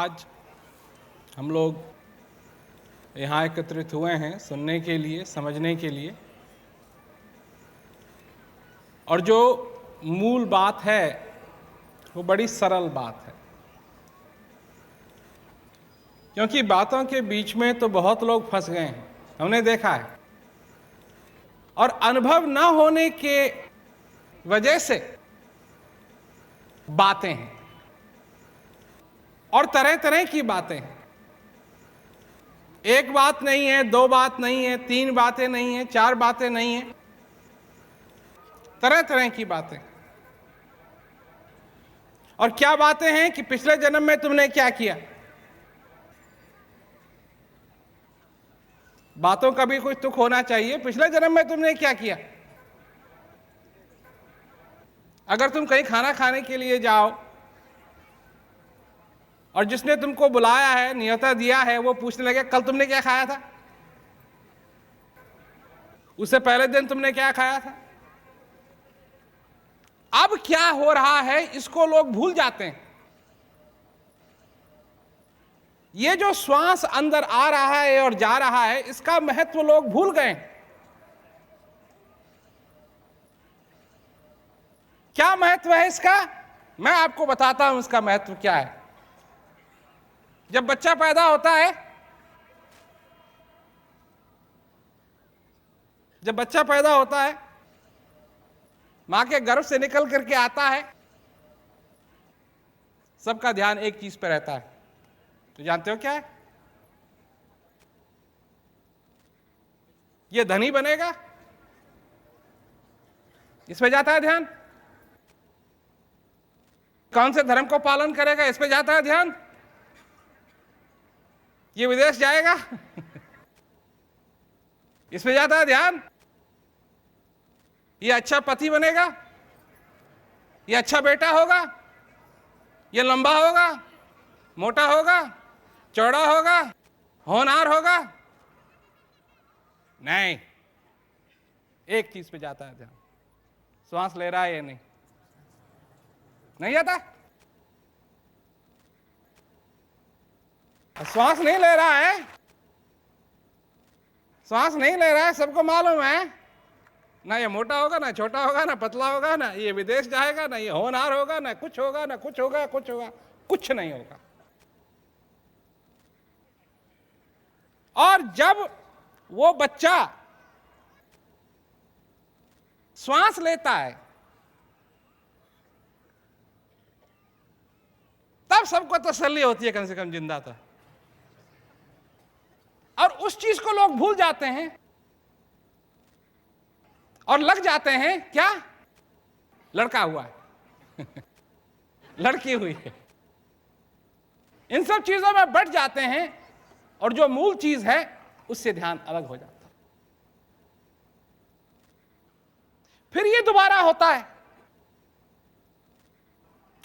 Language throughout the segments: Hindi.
आज हम लोग यहाँ एकत्रित हुए हैं सुनने के लिए, समझने के लिए। और जो मूल बात है वो बड़ी सरल बात है, क्योंकि बातों के बीच में तो बहुत लोग फंस गए हैं, हमने देखा है। और अनुभव न होने के वजह से बातें हैं, और तरह तरह की बातें हैं। एक बात नहीं है, दो बात नहीं है, तीन बातें नहीं है, चार बातें नहीं है, तरह तरह की बातें। और क्या बातें हैं कि पिछले जन्म में तुमने क्या किया। बातों का भी कुछ तुक होना चाहिए। पिछले जन्म में तुमने क्या किया। अगर तुम कहीं खाना खाने के लिए जाओ और जिसने तुमको बुलाया है, न्योता दिया है, वो पूछने लगे कल तुमने क्या खाया था, उससे पहले दिन तुमने क्या खाया था। अब क्या हो रहा है इसको लोग भूल जाते हैं। ये जो श्वास अंदर आ रहा है और जा रहा है, इसका महत्व लोग भूल गए। क्या महत्व है इसका, मैं आपको बताता हूं इसका महत्व क्या है। जब बच्चा पैदा होता है, जब बच्चा पैदा होता है, मां के गर्भ से निकल करके आता है, सबका ध्यान एक चीज पे रहता है। तो जानते हो क्या है? ये धनी बनेगा, इस पे जाता है ध्यान। कौन से धर्म को पालन करेगा, इस पे जाता है ध्यान। ये विदेश जाएगा इस पे जाता है ध्यान। ये अच्छा पति बनेगा, ये अच्छा बेटा होगा, ये लंबा होगा, मोटा होगा, चौड़ा होगा, होनहार होगा। नहीं, एक चीज पे जाता है ध्यान, श्वास ले रहा है या नहीं। नहीं जाता, श्वास नहीं ले रहा है, श्वास नहीं ले रहा है, सबको मालूम है। ना ये मोटा होगा, ना छोटा होगा, ना पतला होगा, ना ये विदेश जाएगा, ना ये होनहार होगा, ना कुछ होगा, ना कुछ होगा, कुछ होगा, कुछ नहीं होगा। और जब वो बच्चा श्वास लेता है, तब सबको तसल्ली होती है, कम से कम जिंदा था। और उस चीज को लोग भूल जाते हैं और लग जाते हैं क्या, लड़का हुआ है लड़की हुई है, इन सब चीजों में बढ़ जाते हैं, और जो मूल चीज है उससे ध्यान अलग हो जाता है। फिर ये दोबारा होता है,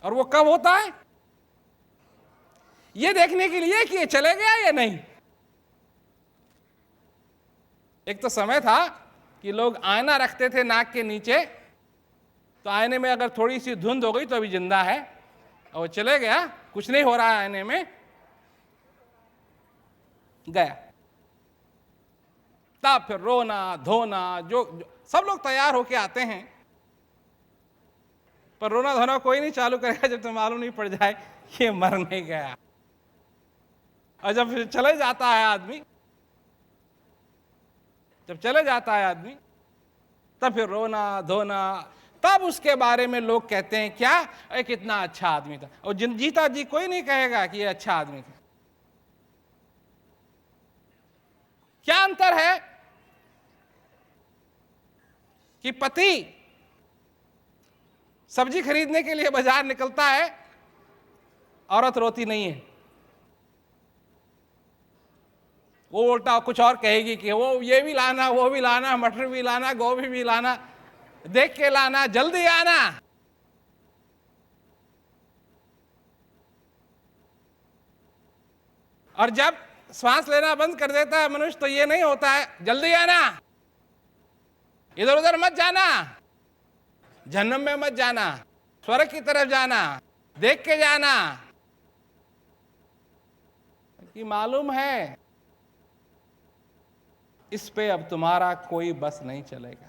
और वो कब होता है, ये देखने के लिए कि ये चले गया या नहीं। एक तो समय था कि लोग आईना रखते थे नाक के नीचे, तो आईने में अगर थोड़ी सी धुंध हो गई तो अभी जिंदा है, और वो चले गया, कुछ नहीं हो रहा है आईने में, गया। तब फिर रोना धोना, जो सब लोग तैयार होके आते हैं, पर रोना धोना कोई नहीं चालू करेगा जब तक मालूम नहीं पड़ जाए कि ये मर नहीं गया। और जब फिर चले जाता है आदमी, जब चले जाता है आदमी, तब फिर रोना धोना, तब उसके बारे में लोग कहते हैं क्या, अरे कितना अच्छा आदमी था। और जीता जी कोई नहीं कहेगा कि ये अच्छा आदमी था। क्या अंतर है कि पति सब्जी खरीदने के लिए बाजार निकलता है, औरत रोती नहीं है। वो उल्टा कुछ और कहेगी कि वो ये भी लाना, वो भी लाना, मटर भी लाना, गोभी भी लाना, देख के लाना, जल्दी आना। और जब श्वास लेना बंद कर देता है मनुष्य, तो ये नहीं होता है जल्दी आना, इधर उधर मत जाना, जहन्नम में मत जाना, स्वर्ग की तरफ जाना, देख के जाना। कि मालूम है इस पे अब तुम्हारा कोई बस नहीं चलेगा।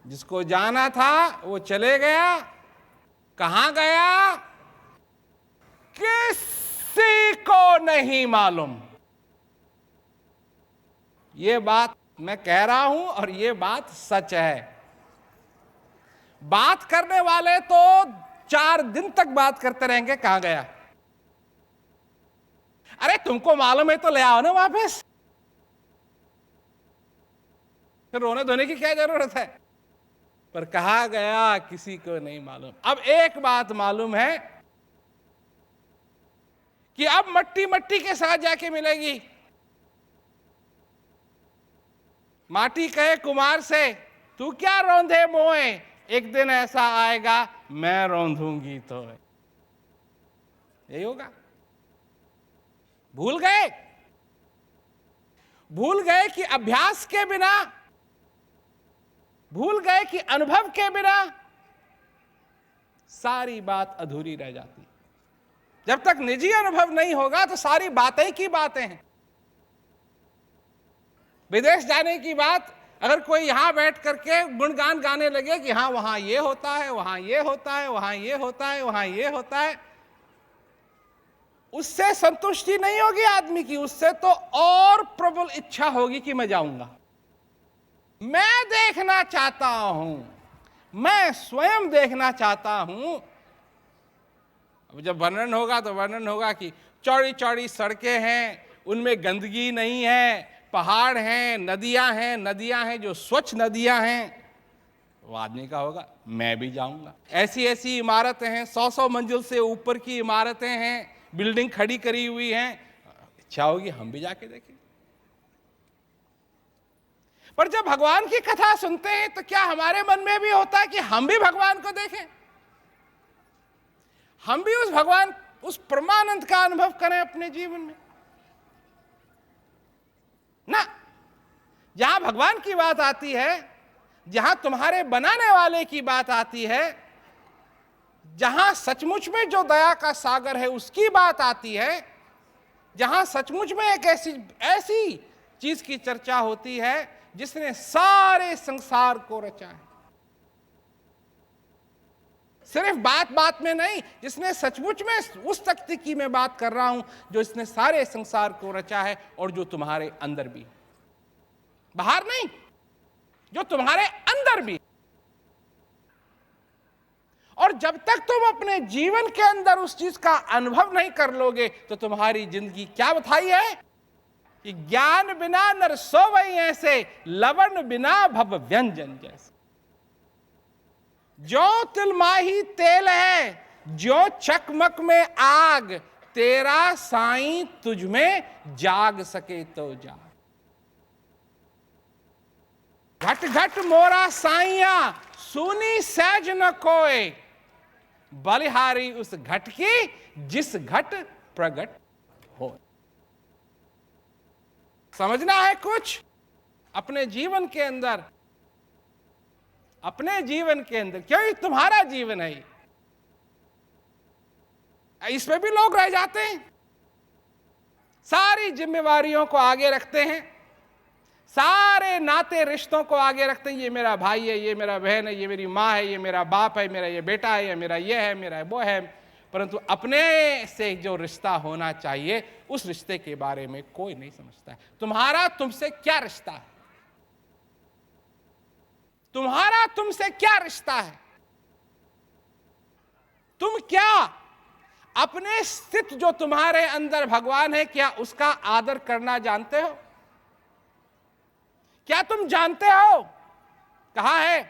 जिसको जाना था वो चले गया। कहां गया किसी को नहीं मालूम। ये बात मैं कह रहा हूं और ये बात सच है। बात करने वाले तो 4 दिन तक बात करते रहेंगे कहां गया। अरे तुमको मालूम है तो ले आओ ना वापस, फिर रोने धोने की क्या जरूरत है। पर कहा गया किसी को नहीं मालूम। अब एक बात मालूम है कि अब मट्टी मट्टी के साथ जाके मिलेगी। माटी कहे कुमार से, तू क्या रौंदे मोए, एक दिन ऐसा आएगा मैं रौंदूंगी तो। यही होगा। भूल गए कि अभ्यास के बिना, भूल गए कि अनुभव के बिना सारी बात अधूरी रह जाती। जब तक निजी अनुभव नहीं होगा तो सारी बातें की बातें हैं। विदेश जाने की बात अगर कोई यहां बैठ करके गुणगान गाने लगे कि हाँ वहां ये होता है, वहां ये होता है, वहां ये होता है, वहां ये होता है, उससे संतुष्टि नहीं होगी आदमी की। उससे तो और प्रबल इच्छा होगी कि मैं जाऊंगा, मैं देखना चाहता हूं, मैं स्वयं देखना चाहता हूं। अब जब वर्णन होगा तो वर्णन होगा कि चौड़ी चौड़ी सड़कें हैं, उनमें गंदगी नहीं है, पहाड़ हैं, नदियां हैं जो स्वच्छ नदियां हैं। वो आदमी का होगा मैं भी जाऊंगा। ऐसी ऐसी इमारतें हैं, 100-100 मंजिल से ऊपर की इमारतें हैं, बिल्डिंग खड़ी करी हुई हैं, इच्छा होगी हम भी जाके देखें। पर जब भगवान की कथा सुनते हैं तो क्या हमारे मन में भी होता है कि हम भी भगवान को देखें, हम भी उस भगवान, उस परमानंद का अनुभव करें अपने जीवन में? ना, जहां भगवान की बात आती है, जहां तुम्हारे बनाने वाले की बात आती है, जहां सचमुच में जो दया का सागर है उसकी बात आती है, जहां सचमुच में एक ऐसी चीज की चर्चा होती है जिसने सारे संसार को रचा है, सिर्फ बात बात में नहीं, जिसने सचमुच में, उस तख्ती की मैं बात कर रहा हूं जो इसने सारे संसार को रचा है और जो तुम्हारे अंदर भी, बाहर नहीं, जो तुम्हारे अंदर भी। और जब तक तुम अपने जीवन के अंदर उस चीज का अनुभव नहीं कर लोगे तो तुम्हारी जिंदगी क्या बधाई है कि ज्ञान बिना नर सोवई ऐसे, लवण बिना भव व्यंजन जैसे। जो तिलमाही तेल है, जो चकमक में आग, तेरा साईं तुझ में जाग सके तो जाग। घट घट मोरा साइया, सुनी सहज न कोय, बलिहारी उस घट की जिस घट प्रगट हो। समझना है कुछ अपने जीवन के अंदर, अपने जीवन के अंदर, क्योंकि तुम्हारा जीवन है, इसमें भी लोग रह जाते हैं, सारी जिम्मेवारियों को आगे रखते हैं, सारे नाते रिश्तों को आगे रखते हैं। ये मेरा भाई है, ये मेरा बहन है, ये मेरी माँ है, ये मेरा बाप है, मेरा ये बेटा है, ये मेरा ये है, मेरा वो है, परंतु अपने से जो रिश्ता होना चाहिए उस रिश्ते के बारे में कोई नहीं समझता है। तुम्हारा तुमसे क्या रिश्ता है? तुम्हारा तुमसे क्या रिश्ता है? तुम क्या अपने स्थित जो तुम्हारे अंदर भगवान है, क्या उसका आदर करना जानते हो? क्या तुम जानते हो कहा है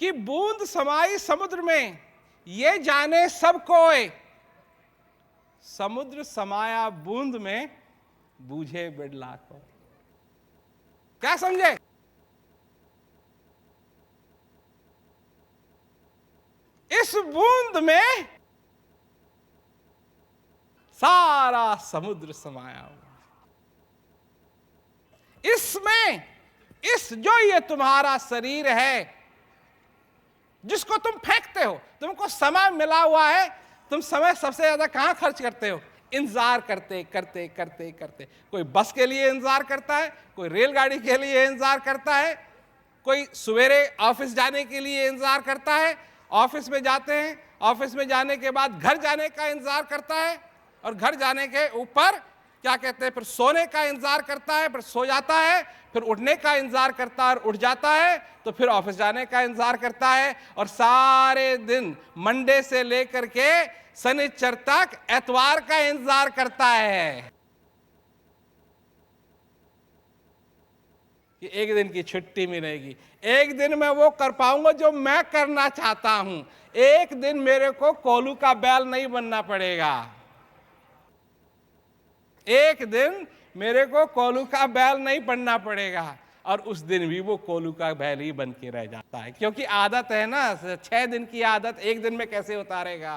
कि बूंद समाई समुद्र में, ये जाने सब कोय, समुद्र समाया बूंद में, बूझे बिड़ला को। क्या समझे? इस बूंद में सारा समुद्र समाया हुआ, इसमें, इस जो ये तुम्हारा शरीर है जिसको तुम फेंकते हो, तुमको समय मिला हुआ है, तुम समय सबसे ज्यादा कहां खर्च करते हो? इंतजार करते करते करते करते। कोई बस के लिए इंतजार करता है, कोई रेलगाड़ी के लिए इंतजार करता है, कोई सवेरे ऑफिस जाने के लिए इंतजार करता है, ऑफिस में जाते हैं, ऑफिस में जाने के बाद घर जाने का इंतजार करता है, और घर जाने के ऊपर क्या कहते हैं, फिर सोने का इंतजार करता है, फिर सो जाता है, फिर उठने का इंतजार करता है और उठ जाता है, तो फिर ऑफिस जाने का इंतजार करता है, और सारे दिन मंडे से लेकर के शनिचर तक एतवार का इंतजार करता है कि एक दिन की छुट्टी मिलेगी, एक दिन मैं वो कर पाऊंगा जो मैं करना चाहता हूं, एक दिन मेरे को कोल्हू का बैल नहीं बनना पड़ेगा, एक दिन मेरे को कोल्हू का बैल नहीं बनना पड़ेगा। और उस दिन भी वो कोल्हू का बैल ही बन के रह जाता है, क्योंकि आदत है ना, 6 दिन की आदत एक दिन में कैसे उतारेगा।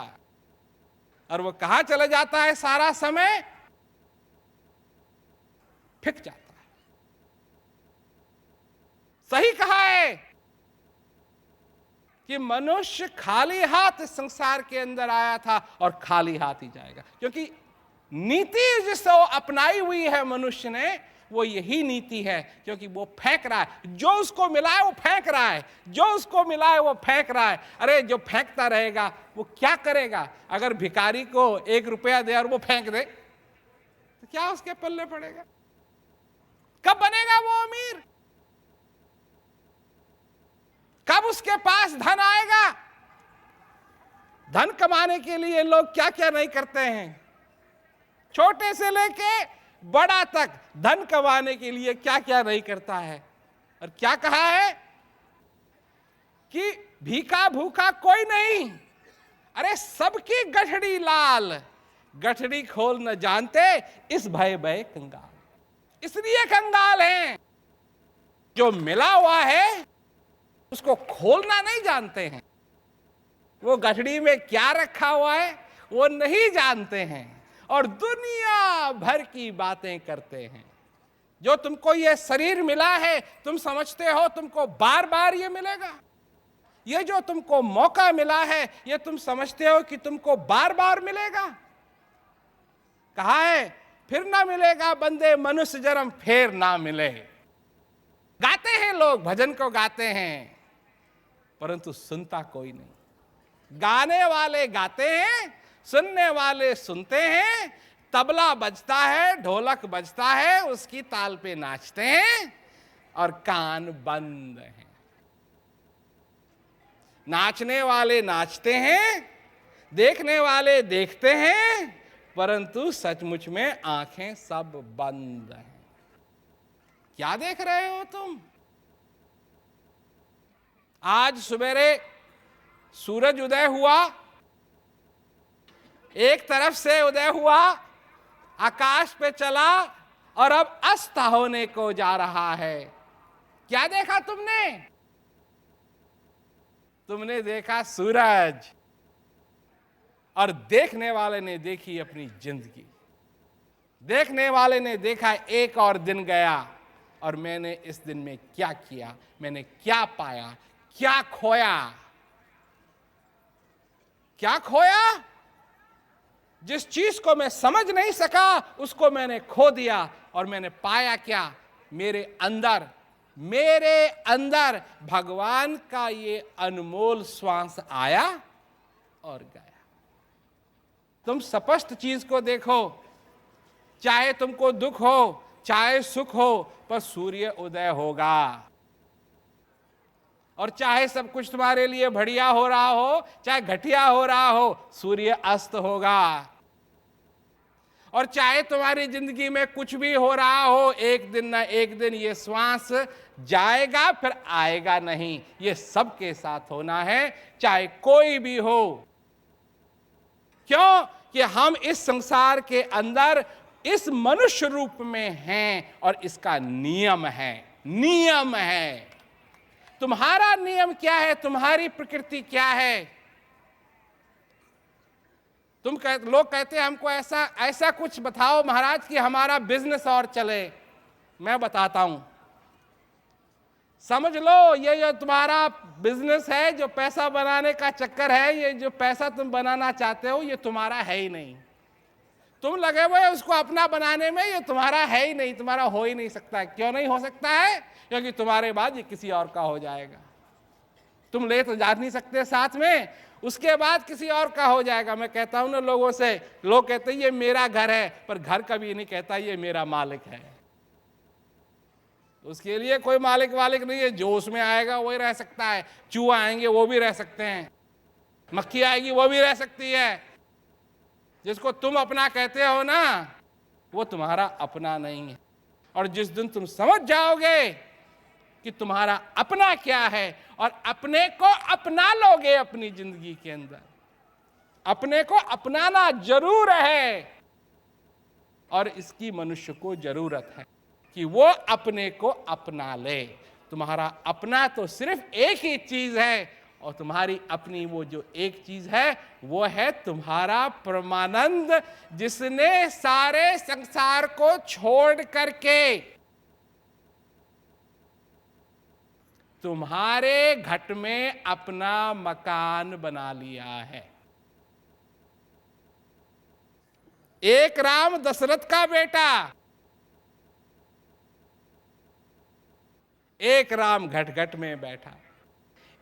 और वो कहां चले जाता है, सारा समय फिक जाता है। सही कहा है कि मनुष्य खाली हाथ इस संसार के अंदर आया था और खाली हाथ ही जाएगा, क्योंकि नीति जिसको अपनाई हुई है मनुष्य ने, वो यही नीति है, क्योंकि वो फेंक रहा है, जो उसको मिला है वो फेंक रहा है, जो उसको मिला है वो फेंक रहा है। अरे जो फेंकता रहेगा वो क्या करेगा? अगर भिखारी को 1 रुपया दे और वो फेंक दे तो क्या उसके पल्ले पड़ेगा? कब बनेगा वो अमीर? कब उसके पास धन आएगा? धन कमाने के लिए लोग क्या क्या नहीं करते हैं, छोटे से लेके बड़ा तक धन कमाने के लिए क्या क्या नहीं करता है। और क्या कहा है कि भीखा भूखा कोई नहीं, अरे सबकी गठड़ी लाल, गठड़ी खोल न जानते इस भय भय कंगाल। इसलिए कंगाल हैं, जो मिला हुआ है उसको खोलना नहीं जानते हैं, वो गठड़ी में क्या रखा हुआ है वो नहीं जानते हैं, और दुनिया भर की बातें करते हैं। जो तुमको ये शरीर मिला है, तुम समझते हो तुमको बार बार ये मिलेगा। ये जो तुमको मौका मिला है, ये तुम समझते हो कि तुमको बार बार मिलेगा। कहा है, फिर ना मिलेगा बंदे मनुष्य जन्म फिर ना मिले। गाते हैं लोग, भजन को गाते हैं, परंतु सुनता कोई नहीं। गाने वाले गाते हैं, सुनने वाले सुनते हैं। तबला बजता है, ढोलक बजता है, उसकी ताल पे नाचते हैं, और कान बंद हैं। नाचने वाले नाचते हैं, देखने वाले देखते हैं, परंतु सचमुच में आंखें सब बंद हैं। क्या देख रहे हो तुम? आज सवेरे सूरज उदय हुआ, एक तरफ से उदय हुआ, आकाश पे चला, और अब अस्त होने को जा रहा है। क्या देखा तुमने? तुमने देखा सूरज, और देखने वाले ने देखी अपनी जिंदगी। देखने वाले ने देखा एक और दिन गया, और मैंने इस दिन में क्या किया, मैंने क्या पाया, क्या खोया। क्या खोया? जिस चीज को मैं समझ नहीं सका उसको मैंने खो दिया, और मैंने पाया क्या? मेरे अंदर भगवान का ये अनमोल श्वास आया और गया। तुम स्पष्ट चीज को देखो, चाहे तुमको दुख हो चाहे सुख हो, पर सूर्य उदय होगा। और चाहे सब कुछ तुम्हारे लिए बढ़िया हो रहा हो, चाहे घटिया हो रहा हो, सूर्य अस्त होगा। और चाहे तुम्हारी जिंदगी में कुछ भी हो रहा हो, एक दिन ना एक दिन ये श्वास जाएगा, फिर आएगा नहीं। ये सबके साथ होना है, चाहे कोई भी हो। क्यों? कि हम इस संसार के अंदर इस मनुष्य रूप में हैं, और इसका नियम है। तुम्हारा नियम क्या है? तुम्हारी प्रकृति क्या है? लोग कहते हैं हमको ऐसा कुछ बताओ महाराज कि हमारा बिजनेस और चले। मैं बताता हूं, समझ लो, ये जो तुम्हारा बिजनेस है, जो पैसा बनाने का चक्कर है, ये जो पैसा तुम बनाना चाहते हो, ये तुम्हारा है ही नहीं। तुम लगे हुए उसको अपना बनाने में, ये तुम्हारा है ही नहीं, तुम्हारा हो ही नहीं सकता है। क्यों नहीं हो सकता है? क्योंकि तुम्हारे बाद ये किसी और का हो जाएगा। तुम ले तो जा नहीं सकते साथ में, उसके बाद किसी और का हो जाएगा। मैं कहता हूं ना लोगों से, लोग कहते हैं ये मेरा घर है, पर घर कभी नहीं कहता ये मेरा मालिक है। उसके लिए कोई मालिक वालिक नहीं है, जो उसमें आएगा वही रह सकता है। चूहा आएंगे वो भी रह सकते हैं, मक्खी आएगी वो भी रह सकती है। जिसको तुम अपना कहते हो ना, वो तुम्हारा अपना नहीं है। और जिस दिन तुम समझ जाओगे कि तुम्हारा अपना क्या है और अपने को अपना लोगे अपनी जिंदगी के अंदर, अपने को अपनाना जरूर है। और इसकी मनुष्य को जरूरत है कि वो अपने को अपना ले। तुम्हारा अपना तो सिर्फ एक ही चीज है, और तुम्हारी अपनी वो जो एक चीज है वो है तुम्हारा परमानंद, जिसने सारे संसार को छोड़ करके तुम्हारे घट में अपना मकान बना लिया है। एक राम दशरथ का बेटा, एक राम घट घट में बैठा,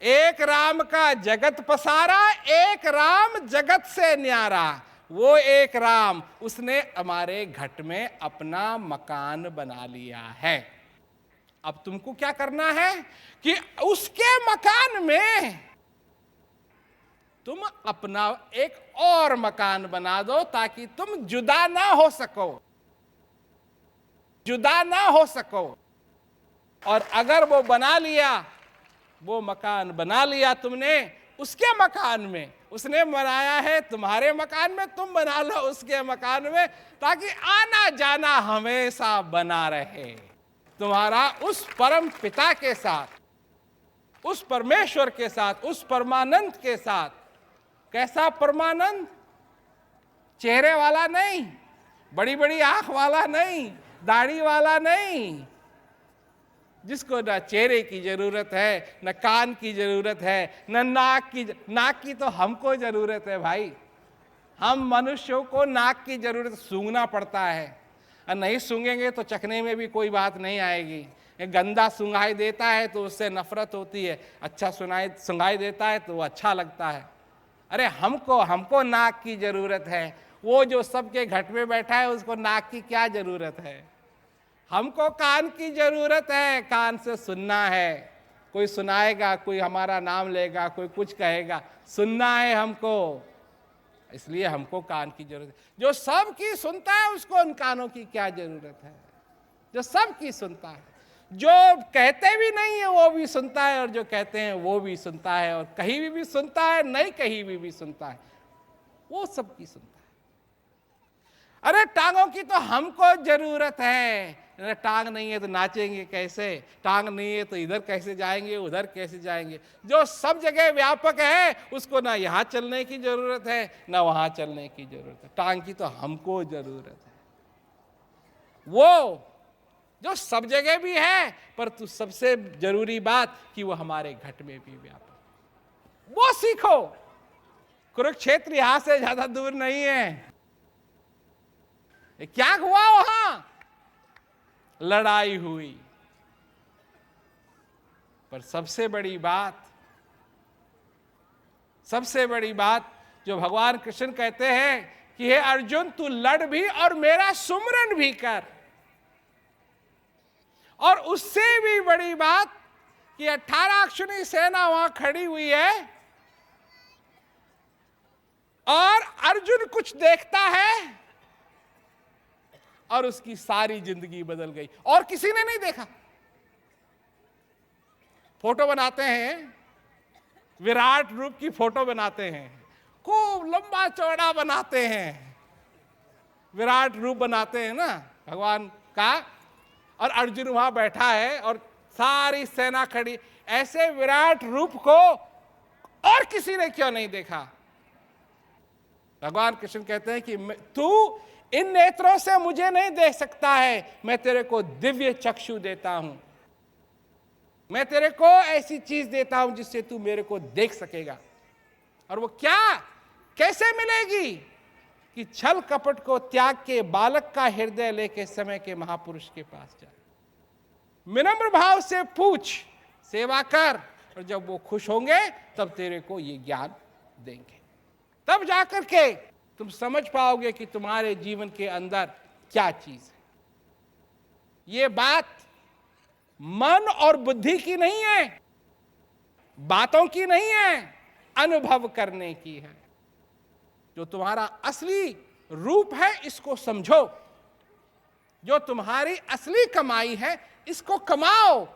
एक राम का जगत पसारा, एक राम जगत से न्यारा। वो एक राम, उसने हमारे घट में अपना मकान बना लिया है। अब तुमको क्या करना है कि उसके मकान में तुम अपना एक और मकान बना दो, ताकि तुम जुदा ना हो सको, जुदा ना हो सको। और अगर वो बना लिया, वो मकान बना लिया तुमने उसके मकान में, उसने बनाया है तुम्हारे मकान में, तुम बना लो उसके मकान में, ताकि आना जाना हमेशा बना रहे तुम्हारा उस परम पिता के साथ, उस परमेश्वर के साथ, उस परमानंद के साथ। कैसा परमानंद? चेहरे वाला नहीं, बड़ी बड़ी आंख वाला नहीं, दाढ़ी वाला नहीं, जिसको ना चेहरे की जरूरत है, न कान की जरूरत है, न नाक की तो हमको जरूरत है भाई। हम मनुष्यों को नाक की जरूरत, सूंघना पड़ता है, और नहीं सूंघेंगे तो चखने में भी कोई बात नहीं आएगी। ये गंदा सुंघाई देता है तो उससे नफरत होती है, अच्छा सुंघाई देता है तो वो अच्छा लगता है। अरे हमको नाक की जरूरत है। वो जो सबके घट में बैठा है उसको नाक की क्या जरूरत है? हमको कान की जरूरत है, कान से सुनना है। कोई सुनाएगा, कोई हमारा नाम लेगा, कोई कुछ कहेगा, सुनना है हमको, इसलिए हमको कान की जरूरत है। जो सबकी सुनता है उसको उन कानों की क्या जरूरत है? जो सबकी सुनता है, जो कहते भी नहीं है वो भी सुनता है, और जो कहते हैं वो भी सुनता है, और कहीं भी सुनता है, नहीं कहीं भी सुनता है, वो सबकी सुनता है। अरे टांगों की तो हमको जरूरत है। टांग नहीं है तो नाचेंगे कैसे? टांग नहीं है तो इधर कैसे जाएंगे, उधर कैसे जाएंगे? जो सब जगह व्यापक है उसको ना यहाँ चलने की जरूरत है, ना वहां चलने की जरूरत है। टांग की तो हमको जरूरत है। वो जो सब जगह भी है, पर तू सबसे जरूरी बात कि वो हमारे घट में भी व्यापक, वो सीखो। कुरुक्षेत्र यहां से ज्यादा दूर नहीं है। क्या हुआ वहां? लड़ाई हुई, पर सबसे बड़ी बात जो भगवान कृष्ण कहते हैं कि हे अर्जुन, तू लड़ भी और मेरा सुमरन भी कर। और उससे भी बड़ी बात कि 18 अक्षौहिणी सेना वहां खड़ी हुई है, और अर्जुन कुछ देखता है और उसकी सारी जिंदगी बदल गई, और किसी ने नहीं देखा। फोटो बनाते हैं, विराट रूप की फोटो बनाते हैं, खूब लंबा चौड़ा बनाते हैं, विराट रूप बनाते हैं ना भगवान का, और अर्जुन वहां बैठा है और सारी सेना खड़ी। ऐसे विराट रूप को और किसी ने क्यों नहीं देखा? भगवान कृष्ण कहते हैं कि तू इन नेत्रों से मुझे नहीं देख सकता है, मैं तेरे को दिव्य चक्षु देता हूं। मैं तेरे को ऐसी चीज देता हूं जिससे तू मेरे को देख सकेगा। और वो क्या, कैसे मिलेगी? कि छल कपट को त्याग के बालक का हृदय लेके समय के महापुरुष के पास जा, विनम्र भाव से पूछ, सेवा कर, और जब वो खुश होंगे तब तेरे को ये ज्ञान देंगे। तब जाकर के तुम समझ पाओगे कि तुम्हारे जीवन के अंदर क्या चीज है। ये बात मन और बुद्धि की नहीं है, बातों की नहीं है, अनुभव करने की है। जो तुम्हारा असली रूप है इसको समझो, जो तुम्हारी असली कमाई है इसको कमाओ,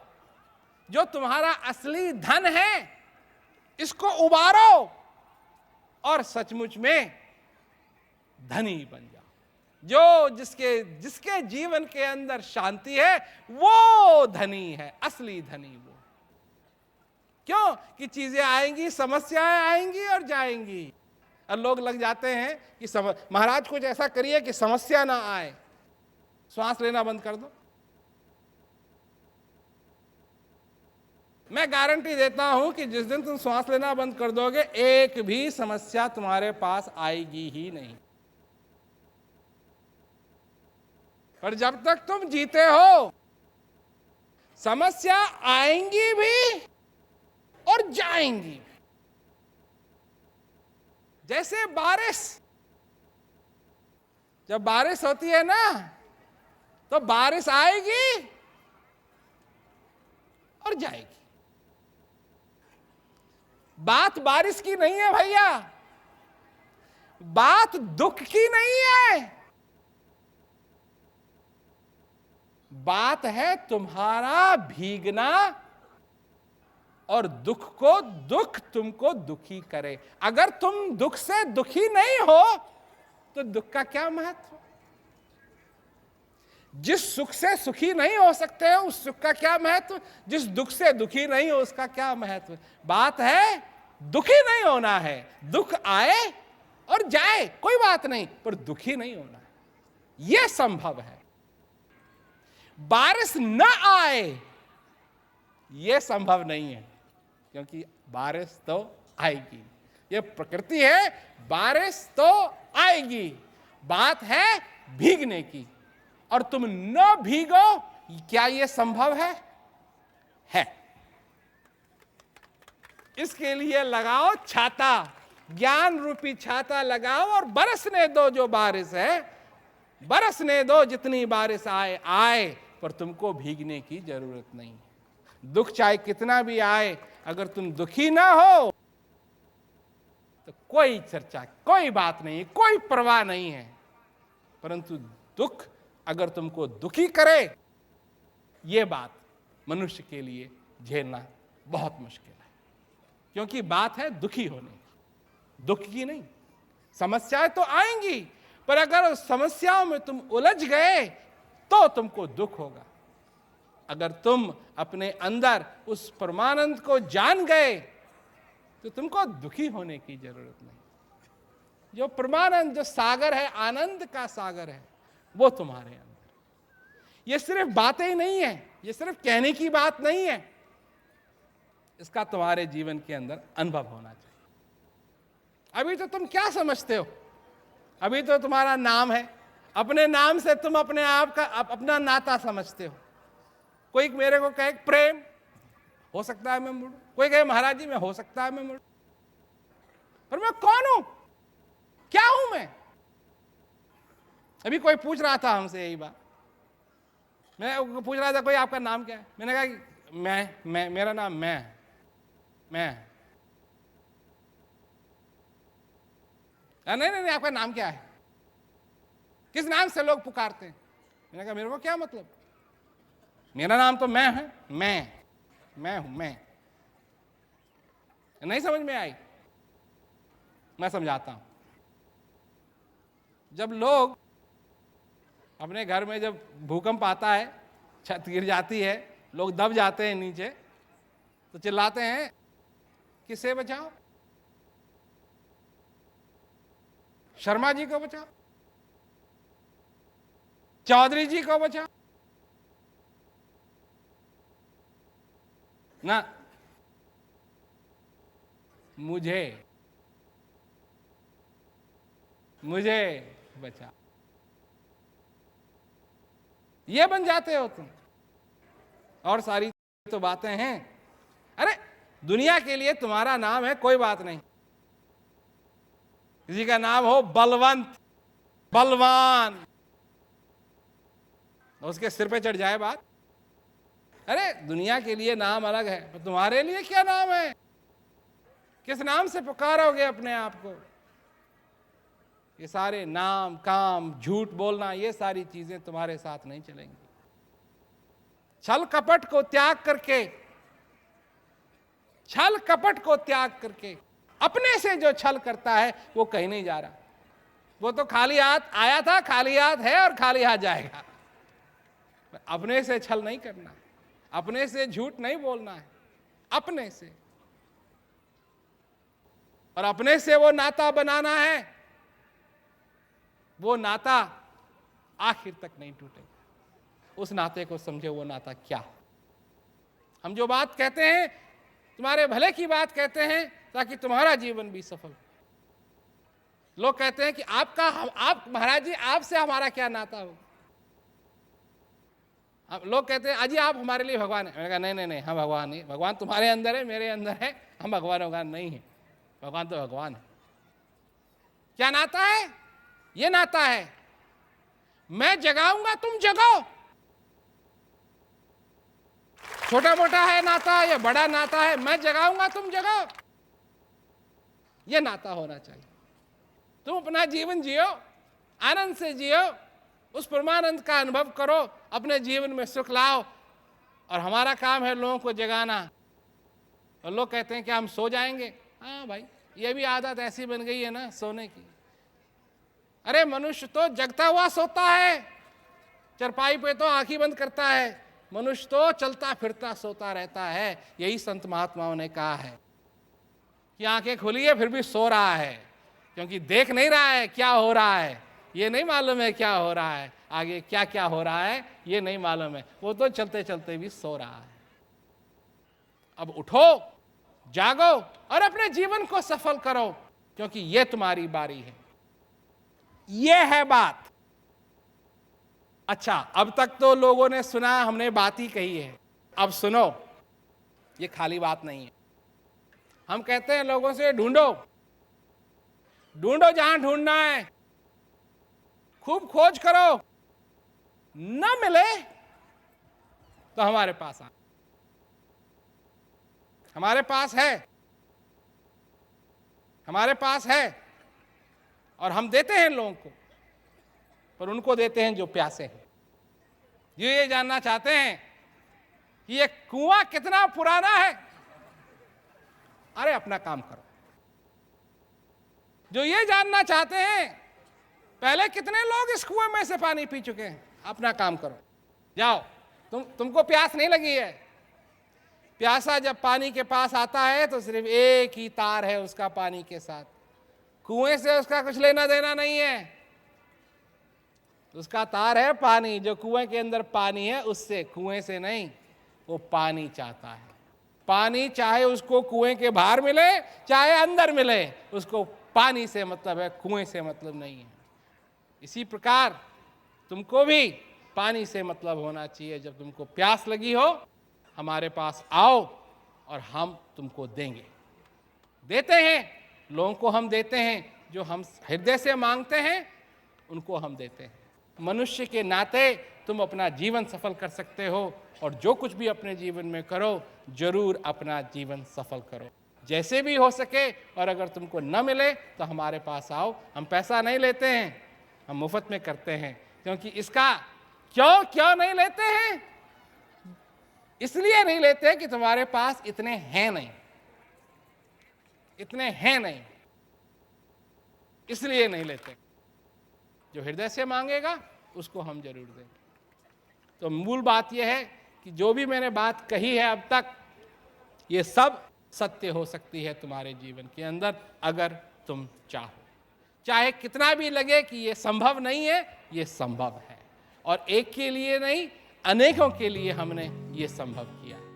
जो तुम्हारा असली धन है इसको उबारो और सचमुच में धनी बन जाओ। जो जिसके जीवन के अंदर शांति है वो धनी है, असली धनी वो। क्यों? कि चीजें आएंगी, समस्याएं आएंगी और जाएंगी, और लोग लग जाते हैं कि महाराज कुछ ऐसा करिए कि समस्या ना आए, श्वास लेना बंद कर दो। मैं गारंटी देता हूं कि जिस दिन तुम श्वास लेना बंद कर दोगे, एक भी समस्या तुम्हारे पास आएगी ही नहीं। पर जब तक तुम जीते हो, समस्या आएंगी भी और जाएंगी। जैसे बारिश, जब बारिश होती है ना, तो बारिश आएगी और जाएगी। बात बारिश की नहीं है भैया, बात दुख की नहीं है, बात है तुम्हारा भीगना और दुख तुमको दुखी करे। अगर तुम दुख से दुखी नहीं हो तो दुख का क्या महत्व? जिस सुख से सुखी नहीं हो सकते हो उस सुख का क्या महत्व? जिस दुख से दुखी नहीं हो उसका क्या महत्व? बात है दुखी नहीं होना है, दुख आए और जाए कोई बात नहीं, पर दुखी नहीं होना है, यह संभव है। बारिश न आए यह संभव नहीं है, क्योंकि बारिश तो आएगी, ये प्रकृति है, बारिश तो आएगी। बात है भीगने की, और तुम न भीगो, क्या यह संभव है? है। इसके लिए लगाओ छाता, ज्ञान रूपी छाता लगाओ और बरसने दो जो बारिश है, बरसने दो, जितनी बारिश आए आए, पर तुमको भीगने की जरूरत नहीं। दुख चाहे कितना भी आए, अगर तुम दुखी ना हो तो कोई चर्चा, कोई बात नहीं, कोई परवाह नहीं है। परंतु दुख अगर तुमको दुखी करे, यह बात मनुष्य के लिए झेलना बहुत मुश्किल है, क्योंकि बात है दुखी होने की, दुख की नहीं। समस्याएं तो आएंगी, पर अगर समस्याओं में तुम उलझ गए तो तुमको दुख होगा। अगर तुम अपने अंदर उस परमानंद को जान गए तो तुमको दुखी होने की जरूरत नहीं। जो परमानंद, जो सागर है, आनंद का सागर है, वो तुम्हारे अंदर। ये सिर्फ बातें ही नहीं है, ये सिर्फ कहने की बात नहीं है, इसका तुम्हारे जीवन के अंदर अनुभव होना चाहिए। अभी तो तुम क्या समझते हो? अभी तो तुम्हारा नाम है, अपने नाम से तुम अपने आप का अपना नाता समझते हो। कोई मेरे को कहे प्रेम, हो सकता है मैं मुड़ूं, कोई कहे महाराज जी मैं, हो सकता है मैं मुड़ूं, पर मैं कौन हूं, क्या हूं मैं? अभी कोई पूछ रहा था हमसे यही बात, मैं पूछ रहा था कोई आपका नाम क्या है? मैंने कहा कि मैं मेरा नाम मैं नहीं, आपका नाम क्या है? किस नाम से लोग पुकारते हैं? मैंने कहा मेरे को क्या मतलब, मेरा नाम तो मैं है, मैं हूं, मैं। नहीं समझ में आई? मैं समझाता हूं। जब लोग अपने घर में, जब भूकंप आता है, छत गिर जाती है, लोग दब जाते हैं नीचे, तो चिल्लाते हैं किसे बचाओ? शर्मा जी को बचाओ, चौधरी जी को बचाओ। ना, मुझे बचा, ये बन जाते हो तुम। और सारी तो बातें हैं। अरे दुनिया के लिए तुम्हारा नाम है, कोई बात नहीं। किसी का नाम हो बलवंत, बलवान, उसके सिर पे चढ़ जाए बात। अरे दुनिया के लिए नाम अलग है, पर तुम्हारे लिए क्या नाम है? किस नाम से पुकारोगे अपने आप को? ये सारे नाम, काम, झूठ बोलना, ये सारी चीजें तुम्हारे साथ नहीं चलेंगी। छल कपट को त्याग करके, छल कपट को त्याग करके, अपने से जो छल करता है वो कहीं नहीं जा रहा। वो तो खाली हाथ आया था, खाली हाथ है और खाली हाथ जाएगा। अपने से छल नहीं करना, अपने से झूठ नहीं बोलना है, अपने से, और अपने से वो नाता बनाना है। वो नाता आखिर तक नहीं टूटेगा। उस नाते को समझे, वो नाता क्या। हम जो बात कहते हैं, तुम्हारे भले की बात कहते हैं ताकि तुम्हारा जीवन भी सफल। लोग कहते हैं कि आप महाराज जी, आपसे हमारा क्या नाता हो। लोग कहते हैं अजी आप हमारे लिए भगवान है। मैंने कहा नहीं नहीं नहीं, हम भगवान नहीं। भगवान तुम्हारे अंदर है, मेरे अंदर है, हम भगवान नहीं है। भगवान तो भगवान है। क्या नाता है? ये नाता है, मैं जगाऊंगा तुम जगाओ। छोटा मोटा है नाता या बड़ा नाता है, मैं जगाऊंगा तुम जगाओ, ये नाता होना चाहिए। तुम अपना जीवन जियो, आनंद से जियो, उस परमानंद का अनुभव करो, अपने जीवन में सुख लाओ। और हमारा काम है लोगों को जगाना। और लोग कहते हैं कि हम सो जाएंगे। हाँ भाई, ये भी आदत ऐसी बन गई है ना सोने की। अरे मनुष्य तो जगता हुआ सोता है, चरपाई पे तो आंखें बंद करता है। मनुष्य तो चलता फिरता सोता रहता है। यही संत महात्माओं ने कहा है कि आंखें खुली है फिर भी सो रहा है, क्योंकि देख नहीं रहा है क्या हो रहा है। ये नहीं मालूम है क्या हो रहा है, आगे क्या क्या हो रहा है ये नहीं मालूम है। वो तो चलते चलते भी सो रहा है। अब उठो, जागो और अपने जीवन को सफल करो, क्योंकि ये तुम्हारी बारी है। ये है बात। अच्छा, अब तक तो लोगों ने सुना, हमने बात ही कही है। अब सुनो, ये खाली बात नहीं है। हम कहते हैं लोगों से ढूंढो, ढूंढो जहां ढूंढना है, खूब खोज करो, न मिले तो हमारे पास आ। हमारे पास है, हमारे पास है, और हम देते हैं लोगों को, पर उनको देते हैं जो प्यासे हैं, जो ये जानना चाहते हैं कि ये कुआं कितना पुराना है। अरे अपना काम करो। जो ये जानना चाहते हैं पहले कितने लोग इस कुएं में से पानी पी चुके हैं, अपना काम करो, जाओ। तुमको प्यास नहीं लगी है। प्यासा जब पानी के पास आता है तो सिर्फ एक ही तार है उसका पानी के साथ, कुएं से उसका कुछ लेना देना नहीं है। उसका तार है पानी, जो कुएं के अंदर पानी है उससे, कुएं से नहीं। वो पानी चाहता है। पानी चाहे उसको कुएं के बाहर मिले चाहे अंदर मिले, उसको पानी से मतलब है, कुएं से मतलब नहीं है। इसी प्रकार तुमको भी पानी से मतलब होना चाहिए। जब तुमको प्यास लगी हो, हमारे पास आओ और हम तुमको देंगे। देते हैं, लोगों को हम देते हैं, जो हम हृदय से मांगते हैं उनको हम देते हैं। मनुष्य के नाते तुम अपना जीवन सफल कर सकते हो, और जो कुछ भी अपने जीवन में करो जरूर अपना जीवन सफल करो, जैसे भी हो सके। और अगर तुमको न मिले तो हमारे पास आओ। हम पैसा नहीं लेते हैं, हम मुफ्त में करते हैं। क्योंकि इसका क्यों नहीं लेते हैं? इसलिए नहीं लेते कि तुम्हारे पास इतने हैं नहीं, इतने हैं नहीं, इसलिए नहीं लेते। जो हृदय से मांगेगा उसको हम जरूर देंगे। तो मूल बात यह है कि जो भी मैंने बात कही है अब तक, ये सब सत्य हो सकती है तुम्हारे जीवन के अंदर, अगर तुम चाहो। चाहे कितना भी लगे कि ये संभव नहीं है, ये संभव है। और एक के लिए नहीं, अनेकों के लिए हमने ये संभव किया है।